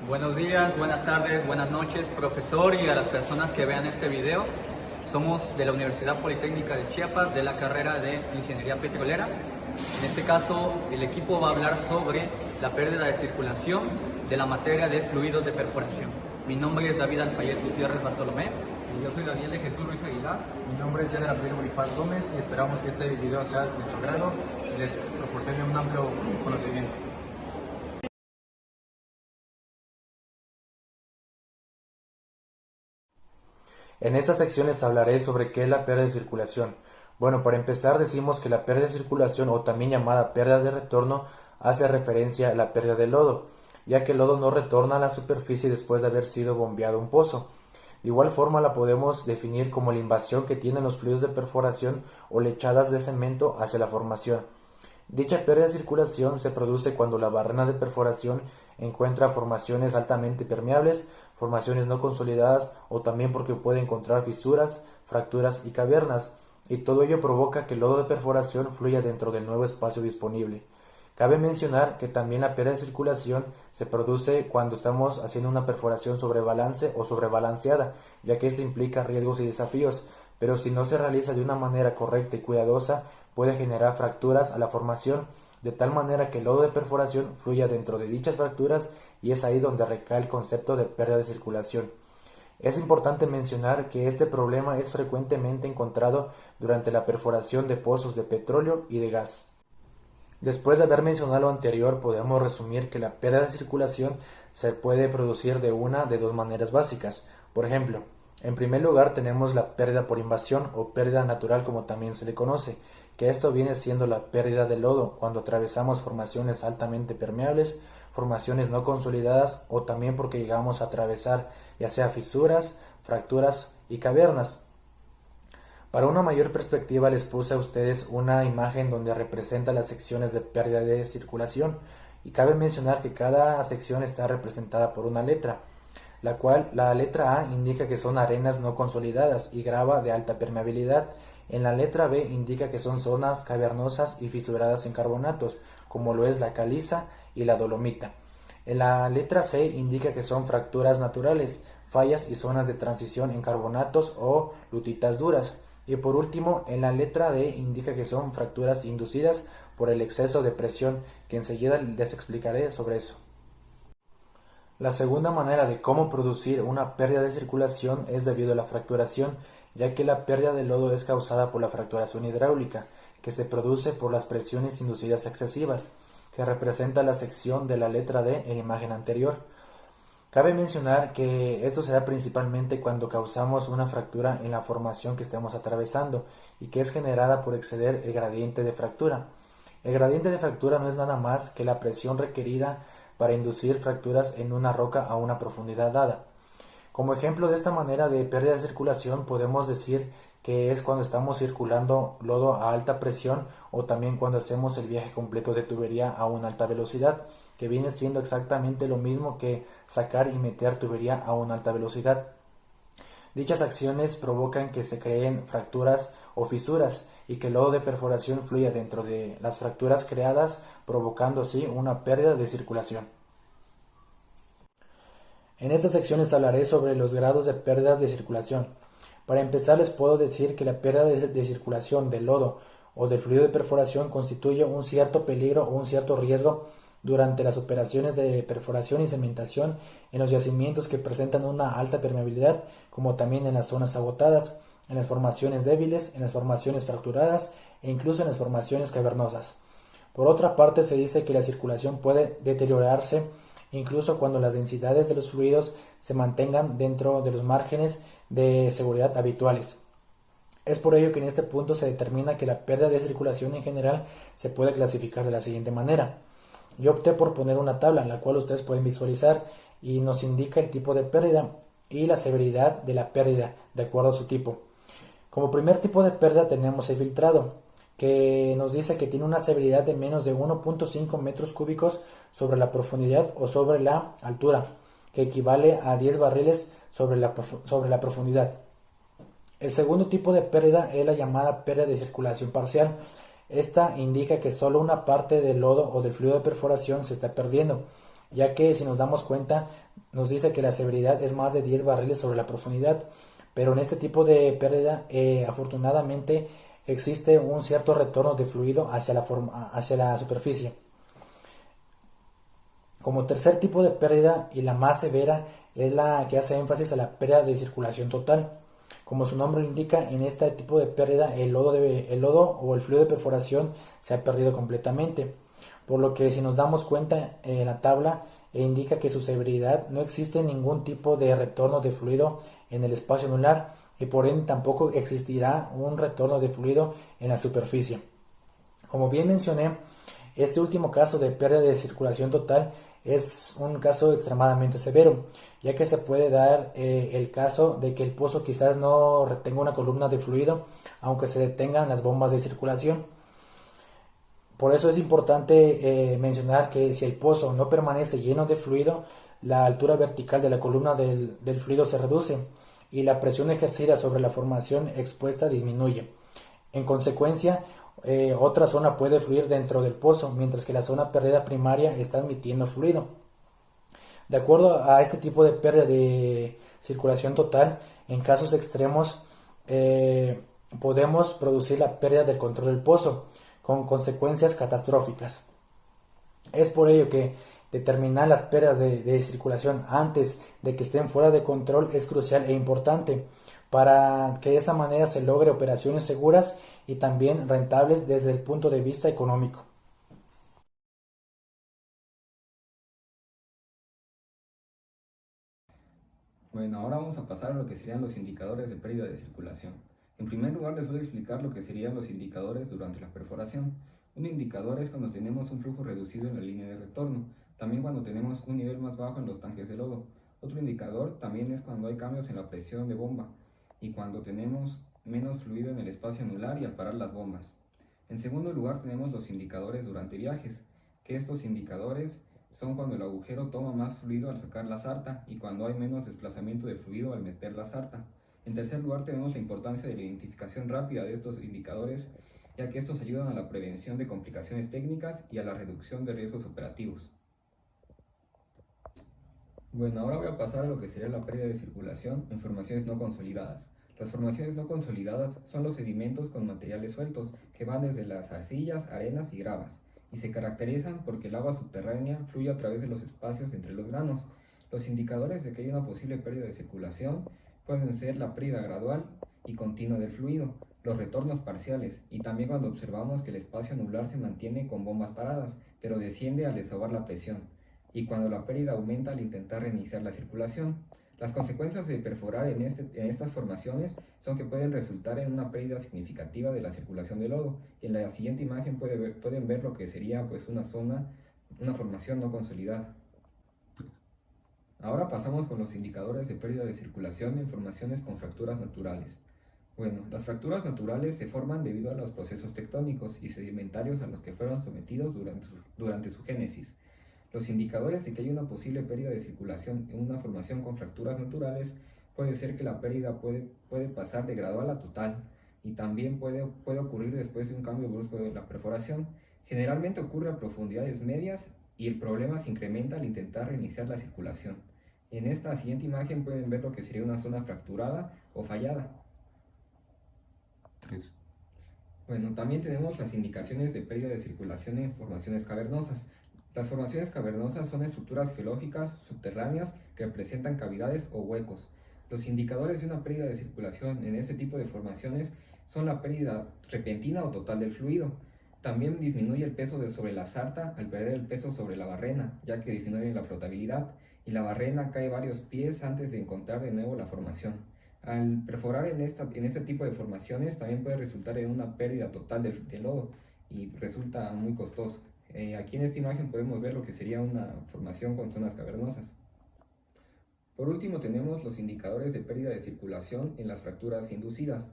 Buenos días, buenas tardes, buenas noches, profesor, y a las personas que vean este video. Somos de la Universidad Politécnica de Chiapas, de la carrera de Ingeniería Petrolera. En este caso, el equipo va a hablar sobre la pérdida de circulación de la materia de fluidos de perforación. Mi nombre es David Alfayet Gutiérrez Bartolomé. Y yo soy Daniel de Jesús Ruiz Aguilar. Mi nombre es Janer Abdel Borifaz Gómez y esperamos que este video sea de su agrado y les proporcione un amplio conocimiento. En estas secciones hablaré sobre qué es la pérdida de circulación. Bueno, para empezar decimos que la pérdida de circulación, o también llamada pérdida de retorno, hace referencia a la pérdida de lodo, ya que el lodo no retorna a la superficie después de haber sido bombeado a un pozo. De igual forma la podemos definir como la invasión que tienen los fluidos de perforación o lechadas de cemento hacia la formación. Dicha pérdida de circulación se produce cuando la barrena de perforación encuentra formaciones altamente permeables, formaciones no consolidadas o también porque puede encontrar fisuras, fracturas y cavernas, y todo ello provoca que el lodo de perforación fluya dentro del nuevo espacio disponible. Cabe mencionar que también la pérdida de circulación se produce cuando estamos haciendo una perforación sobre balance o sobrebalanceada, ya que esto implica riesgos y desafíos, pero si no se realiza de una manera correcta y cuidadosa, puede generar fracturas a la formación, de tal manera que el lodo de perforación fluya dentro de dichas fracturas, y es ahí donde recae el concepto de pérdida de circulación. Es importante mencionar que este problema es frecuentemente encontrado durante la perforación de pozos de petróleo y de gas. Después de haber mencionado lo anterior, podemos resumir que la pérdida de circulación se puede producir de una de dos maneras básicas. Por ejemplo, en primer lugar tenemos la pérdida por invasión o pérdida natural, como también se le conoce, que esto viene siendo la pérdida de lodo cuando atravesamos formaciones altamente permeables, formaciones no consolidadas o también porque llegamos a atravesar ya sea fisuras, fracturas y cavernas. Para una mayor perspectiva les puse a ustedes una imagen donde representa las secciones de pérdida de circulación, y cabe mencionar que cada sección está representada por una letra, la cual la letra A indica que son arenas no consolidadas y grava de alta permeabilidad. En la letra B indica que son zonas cavernosas y fisuradas en carbonatos, como lo es la caliza y la dolomita. En la letra C indica que son fracturas naturales, fallas y zonas de transición en carbonatos o lutitas duras. Y por último, en la letra D indica que son fracturas inducidas por el exceso de presión, que enseguida les explicaré sobre eso. La segunda manera de cómo producir una pérdida de circulación es debido a la fracturación, ya que la pérdida de lodo es causada por la fracturación hidráulica, que se produce por las presiones inducidas excesivas, que representa la sección de la letra D en la imagen anterior. Cabe mencionar que esto se da principalmente cuando causamos una fractura en la formación que estemos atravesando y que es generada por exceder el gradiente de fractura. El gradiente de fractura no es nada más que la presión requerida para inducir fracturas en una roca a una profundidad dada. Como ejemplo de esta manera de pérdida de circulación podemos decir que es cuando estamos circulando lodo a alta presión, o también cuando hacemos el viaje completo de tubería a una alta velocidad, que viene siendo exactamente lo mismo que sacar y meter tubería a una alta velocidad. Dichas acciones provocan que se creen fracturas o fisuras y que el lodo de perforación fluya dentro de las fracturas creadas, provocando así una pérdida de circulación. En estas secciones hablaré sobre los grados de pérdidas de circulación. Para empezar les puedo decir que la pérdida de circulación del lodo o del fluido de perforación constituye un cierto peligro o un cierto riesgo durante las operaciones de perforación y cementación en los yacimientos que presentan una alta permeabilidad, como también en las zonas agotadas, en las formaciones débiles, en las formaciones fracturadas e incluso en las formaciones cavernosas. Por otra parte, se dice que la circulación puede deteriorarse incluso cuando las densidades de los fluidos se mantengan dentro de los márgenes de seguridad habituales. Es por ello que en este punto se determina que la pérdida de circulación en general se puede clasificar de la siguiente manera. Yo opté por poner una tabla en la cual ustedes pueden visualizar y nos indica el tipo de pérdida y la severidad de la pérdida de acuerdo a su tipo. Como primer tipo de pérdida tenemos el filtrado, que nos dice que tiene una severidad de menos de 1.5 metros cúbicos sobre la profundidad o sobre la altura, que equivale a 10 barriles sobre la profundidad. El segundo tipo de pérdida es la llamada pérdida de circulación parcial. Esta indica que solo una parte del lodo o del fluido de perforación se está perdiendo, ya que si nos damos cuenta nos dice que la severidad es más de 10 barriles sobre la profundidad, pero en este tipo de pérdida afortunadamente existe un cierto retorno de fluido hacia la superficie. Como tercer tipo de pérdida y la más severa es la que hace énfasis a la pérdida de circulación total. Como su nombre lo indica, en este tipo de pérdida el lodo o el fluido de perforación se ha perdido completamente. Por lo que si nos damos cuenta en la tabla indica que su severidad no existe ningún tipo de retorno de fluido en el espacio anular y por ende tampoco existirá un retorno de fluido en la superficie. Como bien mencioné, este último caso de pérdida de circulación total es un caso extremadamente severo, ya que se puede dar el caso de que el pozo quizás no retenga una columna de fluido, aunque se detengan las bombas de circulación. Por eso es importante mencionar que si el pozo no permanece lleno de fluido, la altura vertical de la columna del fluido se reduce y la presión ejercida sobre la formación expuesta disminuye. En consecuencia, otra zona puede fluir dentro del pozo, mientras que la zona perdida primaria está admitiendo fluido. De acuerdo a este tipo de pérdida de circulación total, en casos extremos podemos producir la pérdida del control del pozo, con consecuencias catastróficas. Es por ello que determinar las pérdidas de circulación antes de que estén fuera de control es crucial e importante para que de esa manera se logre operaciones seguras y también rentables desde el punto de vista económico. Bueno, ahora vamos a pasar a lo que serían los indicadores de pérdida de circulación. En primer lugar les voy a explicar lo que serían los indicadores durante la perforación. Un indicador es cuando tenemos un flujo reducido en la línea de retorno, también cuando tenemos un nivel más bajo en los tanques de lodo. Otro indicador también es cuando hay cambios en la presión de bomba y cuando tenemos menos fluido en el espacio anular y al parar las bombas. En segundo lugar tenemos los indicadores durante viajes, que estos indicadores son cuando el agujero toma más fluido al sacar la sarta y cuando hay menos desplazamiento de fluido al meter la sarta. En tercer lugar tenemos la importancia de la identificación rápida de estos indicadores, ya que estos ayudan a la prevención de complicaciones técnicas y a la reducción de riesgos operativos. Bueno, ahora voy a pasar a lo que sería la pérdida de circulación en formaciones no consolidadas. Las formaciones no consolidadas son los sedimentos con materiales sueltos que van desde las arcillas, arenas y gravas, y se caracterizan porque el agua subterránea fluye a través de los espacios entre los granos. Los indicadores de que hay una posible pérdida de circulación pueden ser la pérdida gradual y continua del fluido, los retornos parciales y también cuando observamos que el espacio anular se mantiene con bombas paradas, pero desciende al desahogar la presión, y cuando la pérdida aumenta al intentar reiniciar la circulación. Las consecuencias de perforar en estas formaciones son que pueden resultar en una pérdida significativa de la circulación de lodo. En la siguiente imagen pueden ver lo que sería pues una formación no consolidada. Ahora pasamos con los indicadores de pérdida de circulación en formaciones con fracturas naturales. Bueno, las fracturas naturales se forman debido a los procesos tectónicos y sedimentarios a los que fueron sometidos durante su génesis. Los indicadores de que hay una posible pérdida de circulación en una formación con fracturas naturales puede ser que la pérdida puede pasar de gradual a total y también puede ocurrir después de un cambio brusco de la perforación. Generalmente ocurre a profundidades medias y el problema se incrementa al intentar reiniciar la circulación. En esta siguiente imagen pueden ver lo que sería una zona fracturada o fallada. 3. Bueno, también tenemos las indicaciones de pérdida de circulación en formaciones cavernosas. Las formaciones cavernosas son estructuras geológicas subterráneas que presentan cavidades o huecos. Los indicadores de una pérdida de circulación en este tipo de formaciones son la pérdida repentina o total del fluido. También disminuye el peso sobre la sarta al perder el peso sobre la barrena, ya que disminuye la flotabilidad, y la barrena cae varios pies antes de encontrar de nuevo la formación. Al perforar en este tipo de formaciones también puede resultar en una pérdida total de lodo y resulta muy costoso. Aquí en esta imagen podemos ver lo que sería una formación con zonas cavernosas. Por último tenemos los indicadores de pérdida de circulación en las fracturas inducidas.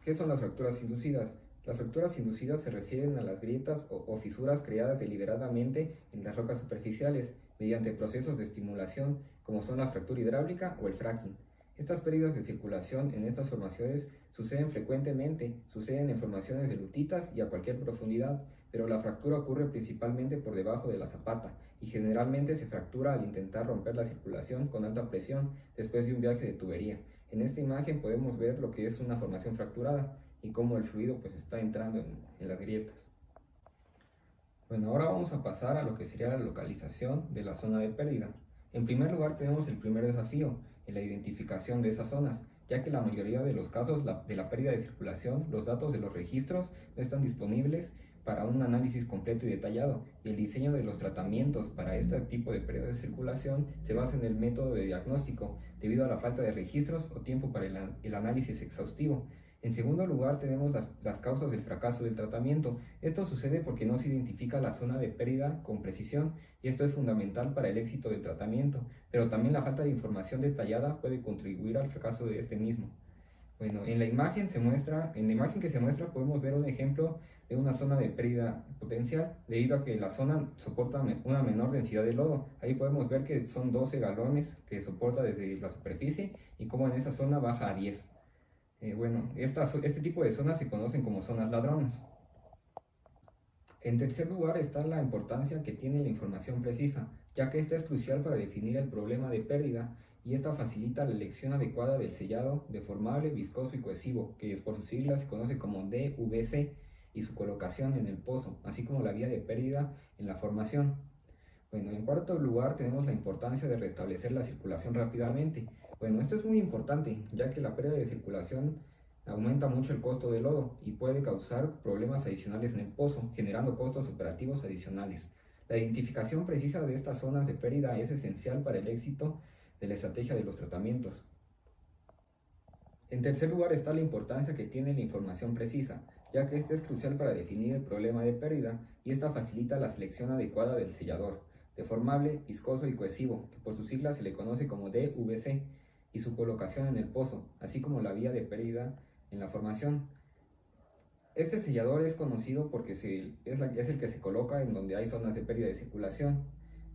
¿Qué son las fracturas inducidas? Las fracturas inducidas se refieren a las grietas o fisuras creadas deliberadamente en las rocas superficiales mediante procesos de estimulación como son la fractura hidráulica o el fracking. Estas pérdidas de circulación en estas formaciones suceden frecuentemente, suceden en formaciones de lutitas y a cualquier profundidad, pero la fractura ocurre principalmente por debajo de la zapata y generalmente se fractura al intentar romper la circulación con alta presión después de un viaje de tubería. En esta imagen podemos ver lo que es una formación fracturada y cómo el fluido pues está entrando en las grietas. Bueno, ahora vamos a pasar a lo que sería la localización de la zona de pérdida. En primer lugar tenemos el primer desafío, en la identificación de esas zonas, ya que la mayoría de los casos de la pérdida de circulación, los datos de los registros no están disponibles para un análisis completo y detallado, y el diseño de los tratamientos para este tipo de pérdida de circulación se basa en el método de diagnóstico, debido a la falta de registros o tiempo para el análisis exhaustivo. En segundo lugar, tenemos las causas del fracaso del tratamiento. Esto sucede porque no se identifica la zona de pérdida con precisión, y esto es fundamental para el éxito del tratamiento, pero también la falta de información detallada puede contribuir al fracaso de este mismo. Bueno, en la imagen que se muestra podemos ver un ejemplo de una zona de pérdida potencial, debido a que la zona soporta una menor densidad de lodo. Ahí podemos ver que son 12 galones que soporta desde la superficie y cómo en esa zona baja a 10. Este tipo de zonas se conocen como zonas ladronas. En tercer lugar está la importancia que tiene la información precisa, ya que esta es crucial para definir el problema de pérdida, y esta facilita la elección adecuada del sellado deformable, viscoso y cohesivo, que por sus siglas se conoce como DVC, y su colocación en el pozo, así como la vía de pérdida en la formación. Bueno, en cuarto lugar tenemos la importancia de restablecer la circulación rápidamente. Bueno, esto es muy importante, ya que la pérdida de circulación aumenta mucho el costo del lodo y puede causar problemas adicionales en el pozo, generando costos operativos adicionales. La identificación precisa de estas zonas de pérdida es esencial para el éxito de la estrategia de los tratamientos. En tercer lugar está la importancia que tiene la información precisa, ya que esta es crucial para definir el problema de pérdida, y esta facilita la selección adecuada del sellador deformable, viscoso y cohesivo, que por sus siglas se le conoce como DVC, y su colocación en el pozo, así como la vía de pérdida en la formación. Este sellador es conocido porque es el que se coloca en donde hay zonas de pérdida de circulación.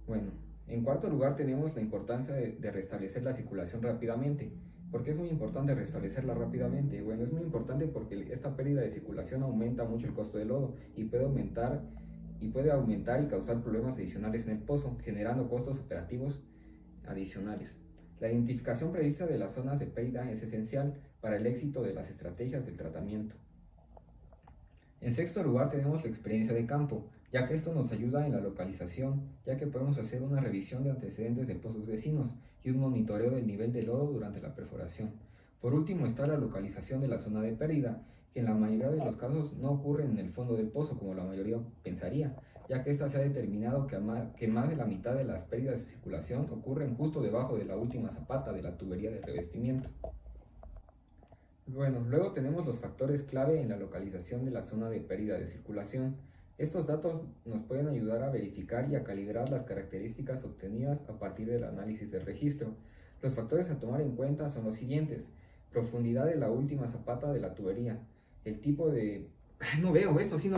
Bueno, en cuarto lugar tenemos la importancia de restablecer la circulación rápidamente. ¿Por qué es muy importante restablecerla rápidamente? Bueno, es muy importante porque esta pérdida de circulación aumenta mucho el costo del lodo y puede aumentar y causar problemas adicionales en el pozo, generando costos operativos adicionales. La identificación precisa de las zonas de pérdida es esencial para el éxito de las estrategias del tratamiento. En sexto lugar tenemos la experiencia de campo, ya que esto nos ayuda en la localización, ya que podemos hacer una revisión de antecedentes de pozos vecinos y un monitoreo del nivel de lodo durante la perforación. Por último está la localización de la zona de pérdida, que en la mayoría de los casos no ocurre en el fondo del pozo como la mayoría pensaría, ya que esta se ha determinado que más de la mitad de las pérdidas de circulación ocurren justo debajo de la última zapata de la tubería de revestimiento. Bueno, luego tenemos los factores clave en la localización de la zona de pérdida de circulación. Estos datos nos pueden ayudar a verificar y a calibrar las características obtenidas a partir del análisis del registro. Los factores a tomar en cuenta son los siguientes: profundidad de la última zapata de la tubería, el tipo de... No veo esto, sí.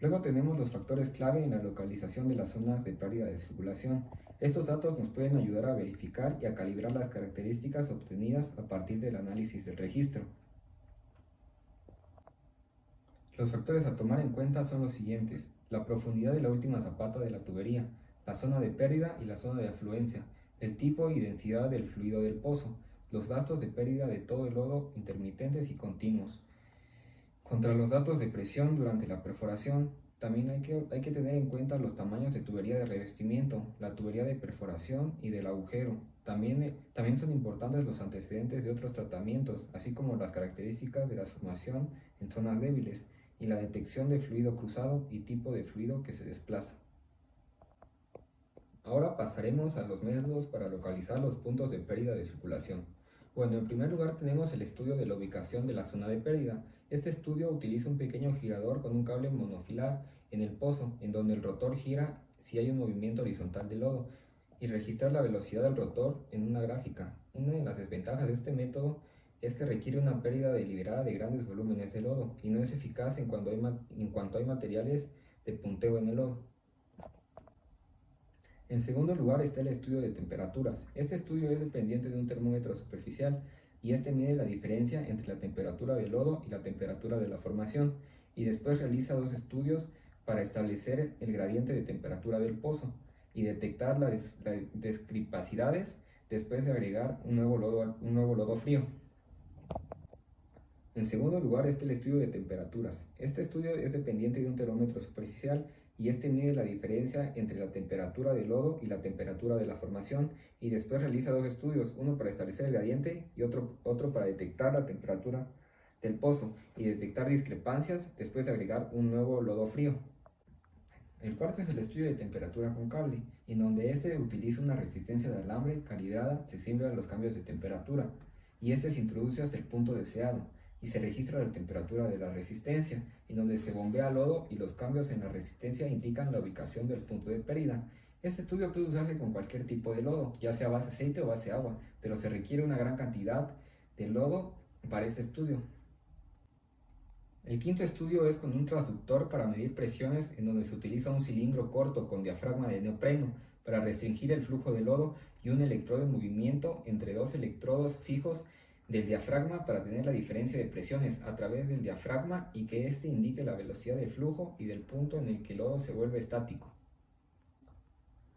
Luego tenemos los factores clave en la localización de las zonas de pérdida de circulación. Estos datos nos pueden ayudar a verificar y a calibrar las características obtenidas a partir del análisis del registro. Los factores a tomar en cuenta son los siguientes: la profundidad de la última zapata de la tubería, la zona de pérdida y la zona de afluencia, el tipo y densidad del fluido del pozo, los gastos de pérdida de todo el lodo intermitentes y continuos. Contra los datos de presión durante la perforación, también hay que tener en cuenta los tamaños de tubería de revestimiento, la tubería de perforación y del agujero. También son importantes los antecedentes de otros tratamientos, así como las características de la formación en zonas débiles y la detección de fluido cruzado y tipo de fluido que se desplaza. Ahora pasaremos a los métodos para localizar los puntos de pérdida de circulación. Bueno, en primer lugar tenemos el estudio de la ubicación de la zona de pérdida. Este estudio utiliza un pequeño girador con un cable monofilar en el pozo, en donde el rotor gira si hay un movimiento horizontal del lodo, y registrar la velocidad del rotor en una gráfica. Una de las desventajas de este método es que requiere una pérdida deliberada de grandes volúmenes de lodo y no es eficaz en cuanto hay materiales de punteo en el lodo. En segundo lugar está el estudio de temperaturas. Este estudio es dependiente de un termómetro superficial y este mide la diferencia entre la temperatura del lodo y la temperatura de la formación. y después realiza 2 estudios para establecer el gradiente de temperatura del pozo y detectar las discrepacidades después de agregar un nuevo lodo frío. En segundo lugar está el estudio de temperaturas. Este estudio es dependiente de un termómetro superficial y este mide la diferencia entre la temperatura del lodo y la temperatura de la formación, y después realiza 2 estudios, uno para establecer el gradiente y otro para detectar la temperatura del pozo y detectar discrepancias después de agregar un nuevo lodo frío. El cuarto es el estudio de temperatura con cable, en donde este utiliza una resistencia de alambre calibrada sensible a los cambios de temperatura, y este se introduce hasta el punto deseado y se registra la temperatura de la resistencia, en donde se bombea lodo y los cambios en la resistencia indican la ubicación del punto de pérdida. Este estudio puede usarse con cualquier tipo de lodo, ya sea base aceite o base agua, pero se requiere una gran cantidad de lodo para este estudio. El quinto estudio es con un transductor para medir presiones, en donde se utiliza un cilindro corto con diafragma de neopreno para restringir el flujo de lodo y un electrodo en movimiento entre 2 electrodos fijos del diafragma para tener la diferencia de presiones a través del diafragma y que éste indique la velocidad de flujo y del punto en el que el lodo se vuelve estático.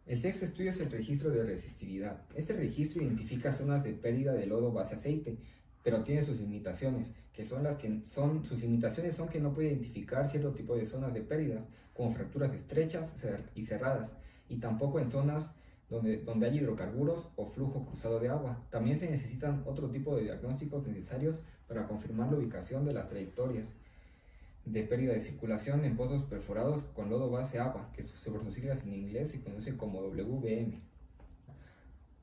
El sexto estudio es el registro de resistividad. Este registro identifica zonas de pérdida de lodo base aceite, pero tiene sus limitaciones, sus limitaciones son que no puede identificar cierto tipo de zonas de pérdidas, como fracturas estrechas y cerradas, y tampoco en zonas donde hay hidrocarburos o flujo cruzado de agua. También se necesitan otro tipo de diagnósticos necesarios para confirmar la ubicación de las trayectorias de pérdida de circulación en pozos perforados con lodo base agua, que por sus siglas en inglés se conoce como WBM.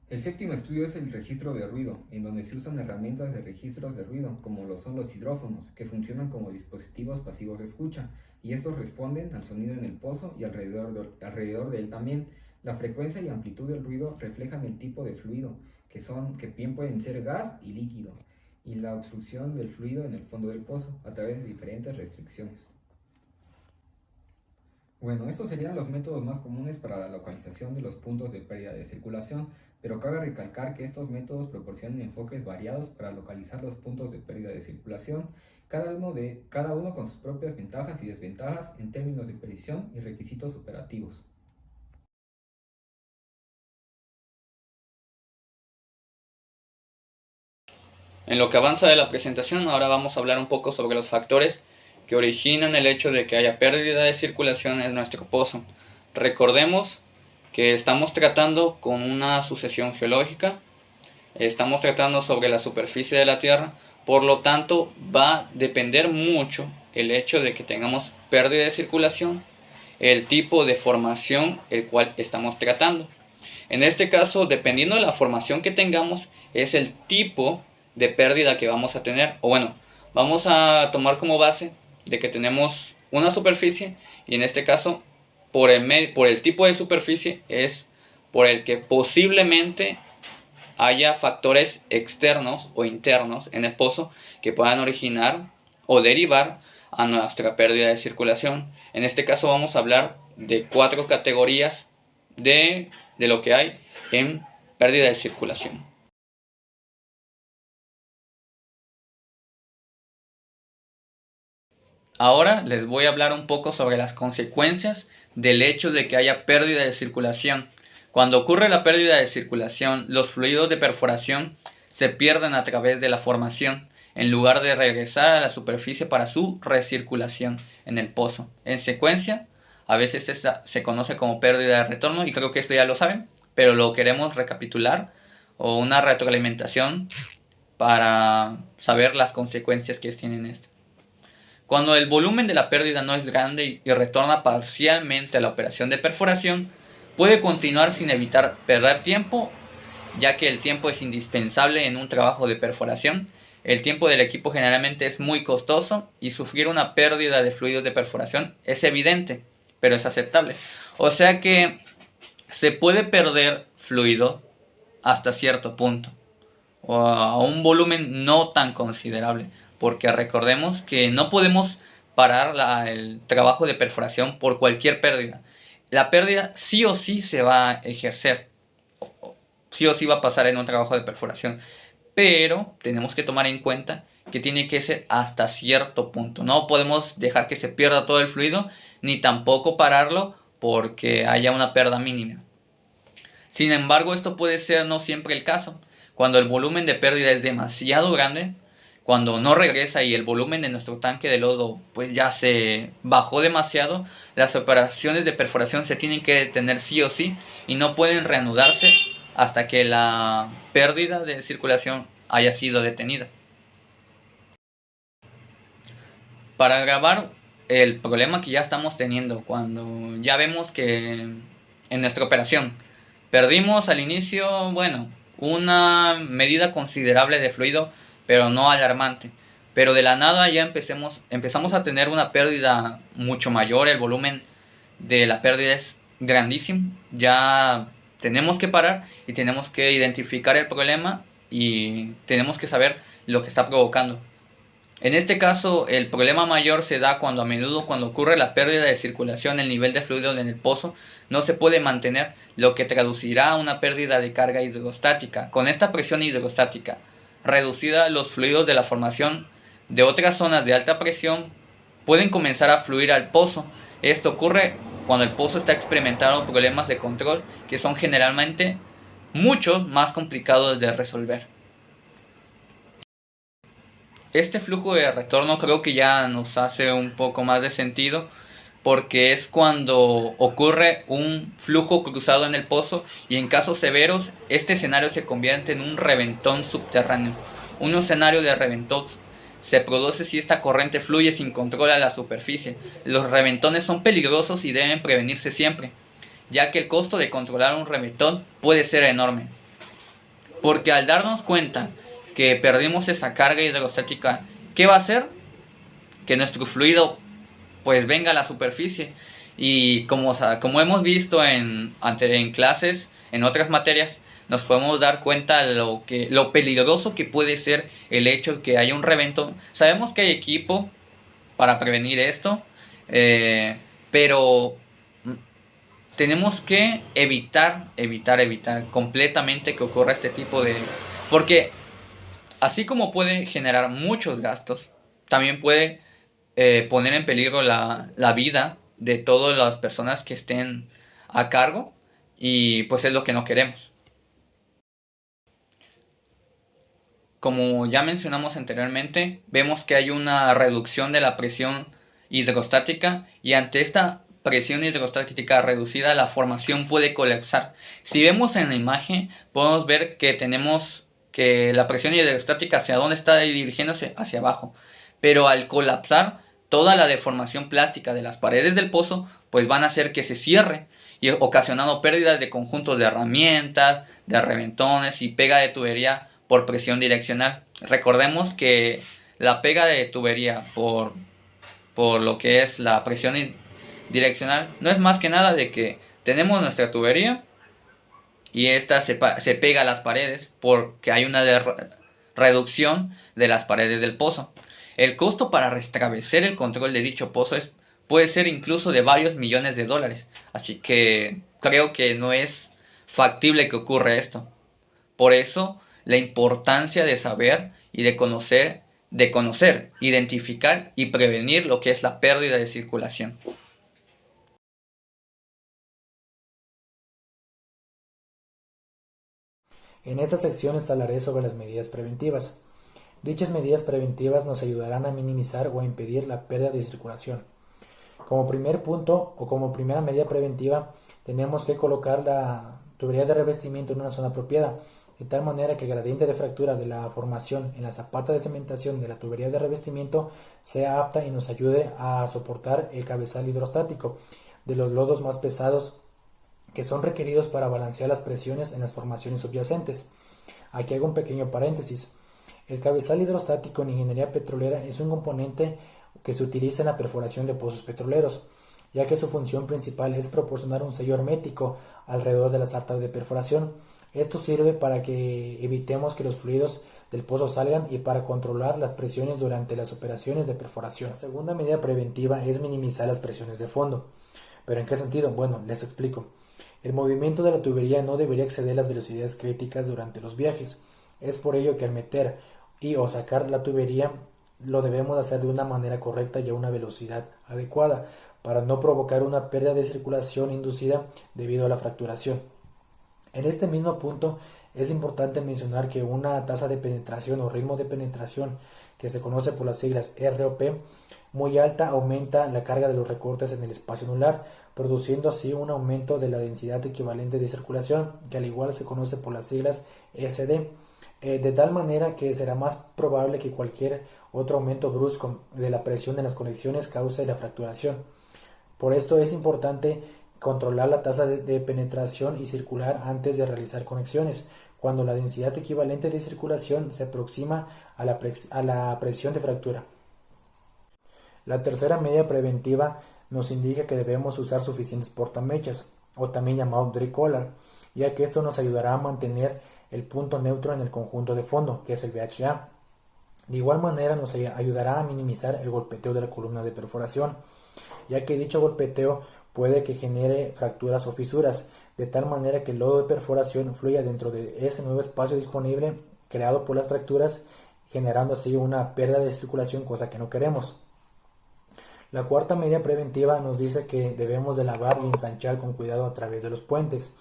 El séptimo estudio es el registro de ruido, en donde se usan herramientas de registros de ruido, como lo son los hidrófonos, que funcionan como dispositivos pasivos de escucha, y estos responden al sonido en el pozo y alrededor de él también. La frecuencia y amplitud del ruido reflejan el tipo de fluido, que bien pueden ser gas y líquido, y la obstrucción del fluido en el fondo del pozo, a través de diferentes restricciones. Bueno, estos serían los métodos más comunes para la localización de los puntos de pérdida de circulación, pero cabe recalcar que estos métodos proporcionan enfoques variados para localizar los puntos de pérdida de circulación, cada uno con sus propias ventajas y desventajas en términos de precisión y requisitos operativos. En lo que avanza de la presentación, ahora vamos a hablar un poco sobre los factores que originan el hecho de que haya pérdida de circulación en nuestro pozo. Recordemos que estamos tratando con una sucesión geológica, estamos tratando sobre la superficie de la Tierra, por lo tanto va a depender mucho el hecho de que tengamos pérdida de circulación, el tipo de formación el cual estamos tratando. En este caso, dependiendo de la formación que tengamos, es el tipo de pérdida que vamos a tener. O bueno, vamos a tomar como base de que tenemos una superficie y en este caso por el tipo de superficie es por el que posiblemente haya factores externos o internos en el pozo que puedan originar o derivar a nuestra pérdida de circulación. En este caso vamos a hablar de 4 categorías de lo que hay en pérdida de circulación. Ahora les voy a hablar un poco sobre las consecuencias del hecho de que haya pérdida de circulación. Cuando ocurre la pérdida de circulación, los fluidos de perforación se pierden a través de la formación, en lugar de regresar a la superficie para su recirculación en el pozo. En secuencia, a veces esta se conoce como pérdida de retorno, y creo que esto ya lo saben, pero lo queremos recapitular, o una retroalimentación para saber las consecuencias que tienen esto. Cuando el volumen de la pérdida no es grande y retorna parcialmente a la operación de perforación, puede continuar sin evitar perder tiempo, ya que el tiempo es indispensable en un trabajo de perforación. El tiempo del equipo generalmente es muy costoso y sufrir una pérdida de fluidos de perforación es evidente, pero es aceptable. O sea que se puede perder fluido hasta cierto punto, o a un volumen no tan considerable, porque recordemos que no podemos parar el trabajo de perforación por cualquier pérdida. La pérdida sí o sí se va a ejercer, sí o sí va a pasar en un trabajo de perforación, pero tenemos que tomar en cuenta que tiene que ser hasta cierto punto. No podemos dejar que se pierda todo el fluido, ni tampoco pararlo porque haya una pérdida mínima. Sin embargo, esto puede ser no siempre el caso. Cuando el volumen de pérdida es demasiado grande, cuando no regresa y el volumen de nuestro tanque de lodo pues ya se bajó demasiado, las operaciones de perforación se tienen que detener sí o sí y no pueden reanudarse hasta que la pérdida de circulación haya sido detenida. Para agravar el problema que ya estamos teniendo, cuando ya vemos que en nuestra operación perdimos al inicio, bueno, una medida considerable de fluido, pero no alarmante. Pero de la nada ya empezamos a tener una pérdida mucho mayor, el volumen de la pérdida es grandísimo. Ya tenemos que parar y tenemos que identificar el problema y tenemos que saber lo que está provocando. En este caso, el problema mayor se da cuando a menudo cuando ocurre la pérdida de circulación, el nivel de fluido en el pozo no se puede mantener, lo que traducirá a una pérdida de carga hidrostática. Con esta presión hidrostática reducida, los fluidos de la formación de otras zonas de alta presión pueden comenzar a fluir al pozo. Esto ocurre cuando el pozo está experimentando problemas de control que son generalmente mucho más complicados de resolver. Este flujo de retorno creo que ya nos hace un poco más de sentido, porque es cuando ocurre un flujo cruzado en el pozo y en casos severos este escenario se convierte en un reventón subterráneo. Un escenario de reventón se produce si esta corriente fluye sin control a la superficie. Los reventones son peligrosos y deben prevenirse siempre, ya que el costo de controlar un reventón puede ser enorme. Porque al darnos cuenta que perdimos esa carga hidrostática, ¿qué va a hacer? Que nuestro fluido pues venga a la superficie. Y como hemos visto en clases, en otras materias, nos podemos dar cuenta lo peligroso que puede ser el hecho de que haya un reventón. Sabemos que hay equipo para prevenir esto, pero tenemos que evitar completamente que ocurra este tipo de... Porque así como puede generar muchos gastos, también puede poner en peligro la vida de todas las personas que estén a cargo, y pues es lo que no queremos. Como ya mencionamos anteriormente, vemos que hay una reducción de la presión hidrostática, y ante esta presión hidrostática reducida la formación puede colapsar. Si vemos en la imagen podemos ver que tenemos que la presión hidrostática hacia dónde está dirigiéndose, hacia abajo, pero al colapsar toda la deformación plástica de las paredes del pozo pues van a hacer que se cierre, y ocasionando pérdidas de conjuntos de herramientas, de reventones y pega de tubería por presión direccional. Recordemos que la pega de tubería por lo que es la presión direccional no es más que nada de que tenemos nuestra tubería y esta se pega a las paredes porque hay una reducción de las paredes del pozo. El costo para restablecer el control de dicho pozo puede ser incluso de varios millones de dólares, así que creo que no es factible que ocurra esto. Por eso la importancia de saber y de conocer, identificar y prevenir lo que es la pérdida de circulación. En esta sección les hablaré sobre las medidas preventivas. Dichas medidas preventivas nos ayudarán a minimizar o a impedir la pérdida de circulación. Como primer punto o como primera medida preventiva, tenemos que colocar la tubería de revestimiento en una zona apropiada, de tal manera que el gradiente de fractura de la formación en la zapata de cementación de la tubería de revestimiento sea apta y nos ayude a soportar el cabezal hidrostático de los lodos más pesados que son requeridos para balancear las presiones en las formaciones subyacentes. Aquí hago un pequeño paréntesis. El cabezal hidrostático en ingeniería petrolera es un componente que se utiliza en la perforación de pozos petroleros, ya que su función principal es proporcionar un sello hermético alrededor de las artas de perforación. Esto sirve para que evitemos que los fluidos del pozo salgan y para controlar las presiones durante las operaciones de perforación. La segunda medida preventiva es minimizar las presiones de fondo. ¿Pero en qué sentido? Bueno, les explico. El movimiento de la tubería no debería exceder las velocidades críticas durante los viajes. Es por ello que al meter o sacar la tubería, lo debemos hacer de una manera correcta y a una velocidad adecuada para no provocar una pérdida de circulación inducida debido a la fracturación. En este mismo punto es importante mencionar que una tasa de penetración o ritmo de penetración, que se conoce por las siglas ROP, muy alta aumenta la carga de los recortes en el espacio anular, produciendo así un aumento de la densidad equivalente de circulación, que al igual se conoce por las siglas SD, de tal manera que será más probable que cualquier otro aumento brusco de la presión en las conexiones cause la fracturación. Por esto es importante controlar la tasa de penetración y circular antes de realizar conexiones, cuando la densidad equivalente de circulación se aproxima a la presión de fractura. La tercera medida preventiva nos indica que debemos usar suficientes portamechas, o también llamado dry collar, ya que esto nos ayudará a mantener el punto neutro en el conjunto de fondo, que es el VHA. De igual manera nos ayudará a minimizar el golpeteo de la columna de perforación, ya que dicho golpeteo puede que genere fracturas o fisuras, de tal manera que el lodo de perforación fluya dentro de ese nuevo espacio disponible creado por las fracturas, generando así una pérdida de circulación, cosa que no queremos. La cuarta medida preventiva nos dice que debemos de lavar y ensanchar con cuidado a través de los puentes,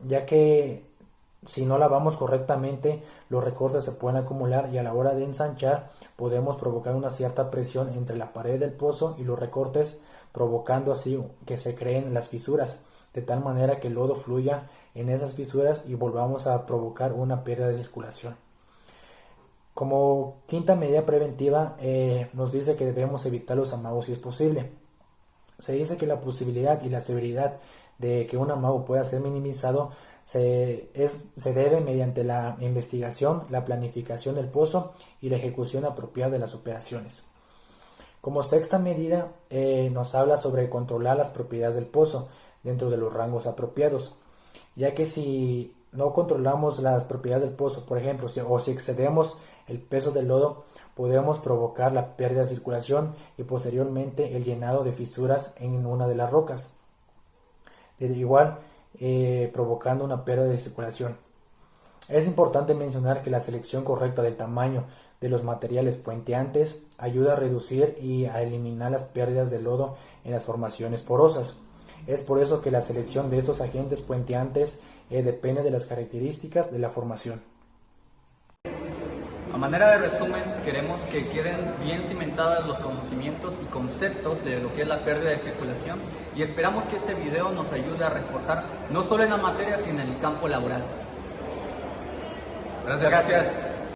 ya que si no lavamos correctamente, los recortes se pueden acumular y a la hora de ensanchar podemos provocar una cierta presión entre la pared del pozo y los recortes, provocando así que se creen las fisuras, de tal manera que el lodo fluya en esas fisuras y volvamos a provocar una pérdida de circulación. Como quinta medida preventiva, nos dice que debemos evitar los amagos si es posible. Se dice que la posibilidad y la severidad de que un amago pueda ser minimizado se debe mediante la investigación, la planificación del pozo y la ejecución apropiada de las operaciones. Como sexta medida, nos habla sobre controlar las propiedades del pozo dentro de los rangos apropiados, ya que si no controlamos las propiedades del pozo, por ejemplo, si excedemos el peso del lodo, podemos provocar la pérdida de circulación y posteriormente el llenado de fisuras en una de las rocas, provocando una pérdida de circulación. Es importante mencionar que la selección correcta del tamaño de los materiales puenteantes ayuda a reducir y a eliminar las pérdidas de lodo en las formaciones porosas. Es por eso que la selección de estos agentes puenteantes depende de las características de la formación. A manera de resumen, queremos que queden bien cimentados los conocimientos y conceptos de lo que es la pérdida de circulación y esperamos que este video nos ayude a reforzar no solo en la materia, sino en el campo laboral. Gracias.